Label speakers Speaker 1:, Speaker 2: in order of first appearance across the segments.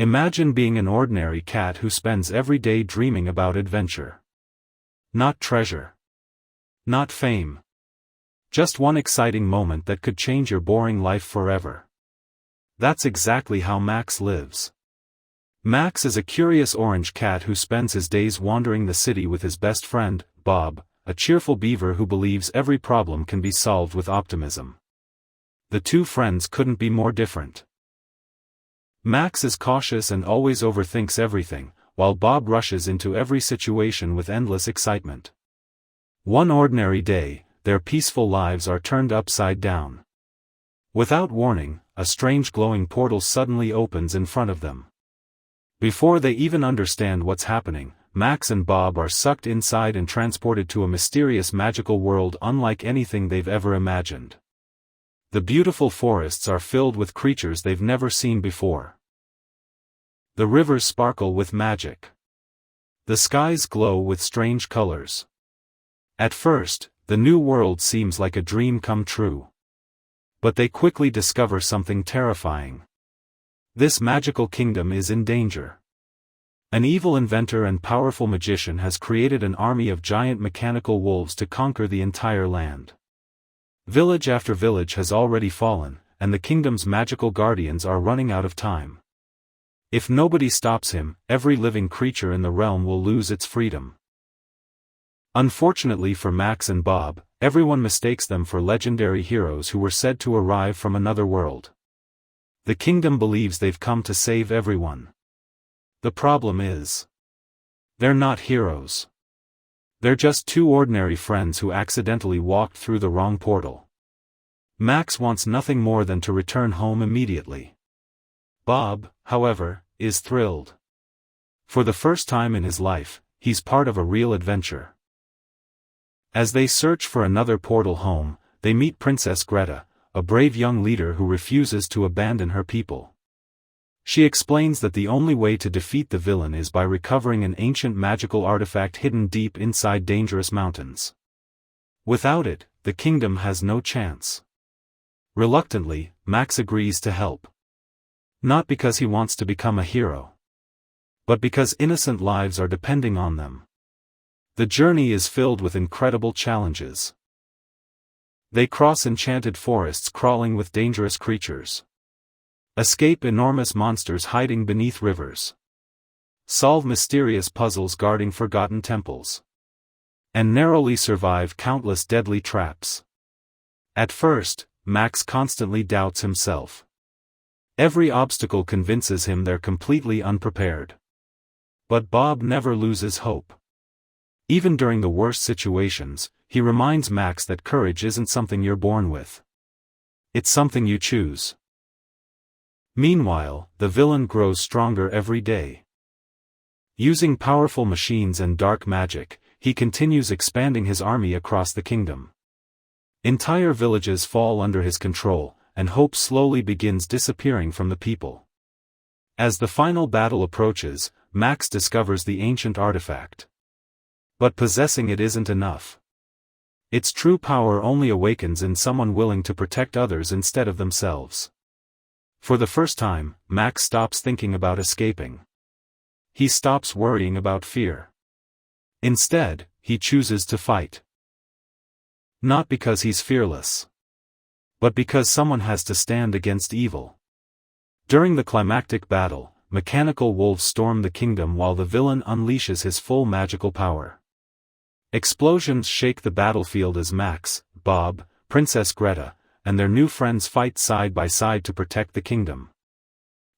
Speaker 1: Imagine being an ordinary cat who spends every day dreaming about adventure. Not treasure. Not fame. Just one exciting moment that could change your boring life forever. That's exactly how Max lives. Max is a curious orange cat who spends his days wandering the city with his best friend, Bob, a cheerful beaver who believes every problem can be solved with optimism. The two friends couldn't be more different. Max is cautious and always overthinks everything, while Bob rushes into every situation with endless excitement. One ordinary day, their peaceful lives are turned upside down. Without warning, a strange glowing portal suddenly opens in front of them. Before they even understand what's happening, Max and Bob are sucked inside and transported to a mysterious magical world unlike anything they've ever imagined. The beautiful forests are filled with creatures they've never seen before. The rivers sparkle with magic. The skies glow with strange colors. At first, the new world seems like a dream come true. But they quickly discover something terrifying. This magical kingdom is in danger. An evil inventor and powerful magician has created an army of giant mechanical wolves to conquer the entire land. Village after village has already fallen, and the kingdom's magical guardians are running out of time. If nobody stops him, every living creature in the realm will lose its freedom. Unfortunately for Max and Bob, everyone mistakes them for legendary heroes who were said to arrive from another world. The kingdom believes they've come to save everyone. The problem is, they're not heroes. They're just two ordinary friends who accidentally walked through the wrong portal. Max wants nothing more than to return home immediately. Bob, however, is thrilled. For the first time in his life, he's part of a real adventure. As they search for another portal home, they meet Princess Greta, a brave young leader who refuses to abandon her people. She explains that the only way to defeat the villain is by recovering an ancient magical artifact hidden deep inside dangerous mountains. Without it, the kingdom has no chance. Reluctantly, Max agrees to help. Not because he wants to become a hero, but because innocent lives are depending on them. The journey is filled with incredible challenges. They cross enchanted forests crawling with dangerous creatures. Escape enormous monsters hiding beneath rivers. Solve mysterious puzzles guarding forgotten temples. And narrowly survive countless deadly traps. At first, Max constantly doubts himself. Every obstacle convinces him they're completely unprepared. But Bob never loses hope. Even during the worst situations, he reminds Max that courage isn't something you're born with. It's something you choose. Meanwhile, the villain grows stronger every day. Using powerful machines and dark magic, he continues expanding his army across the kingdom. Entire villages fall under his control, and hope slowly begins disappearing from the people. As the final battle approaches, Max discovers the ancient artifact. But possessing it isn't enough. Its true power only awakens in someone willing to protect others instead of themselves. For the first time, Max stops thinking about escaping. He stops worrying about fear. Instead, he chooses to fight. Not because he's fearless, but because someone has to stand against evil. During the climactic battle, mechanical wolves storm the kingdom while the villain unleashes his full magical power. Explosions shake the battlefield as Max, Bob, Princess Greta, and their new friends fight side by side to protect the kingdom.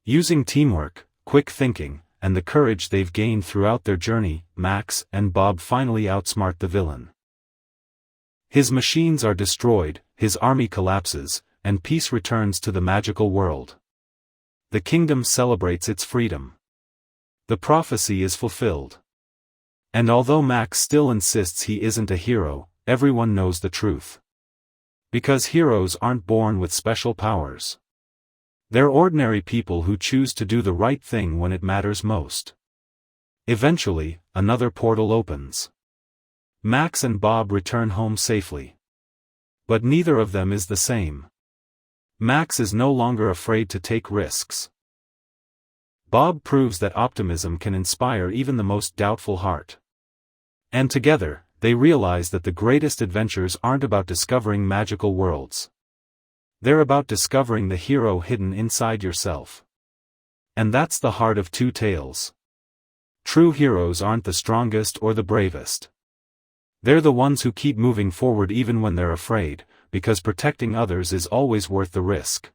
Speaker 1: Using teamwork, quick thinking, and the courage they've gained throughout their journey, Max and Bob finally outsmart the villain. His machines are destroyed, his army collapses, and peace returns to the magical world. The kingdom celebrates its freedom. The prophecy is fulfilled. And although Max still insists he isn't a hero, everyone knows the truth. Because heroes aren't born with special powers. They're ordinary people who choose to do the right thing when it matters most. Eventually, another portal opens. Max and Bob return home safely. But neither of them is the same. Max is no longer afraid to take risks. Bob proves that optimism can inspire even the most doubtful heart. And together, they realize that the greatest adventures aren't about discovering magical worlds. They're about discovering the hero hidden inside yourself. And that's the heart of Two Tales. True heroes aren't the strongest or the bravest. They're the ones who keep moving forward even when they're afraid, because protecting others is always worth the risk.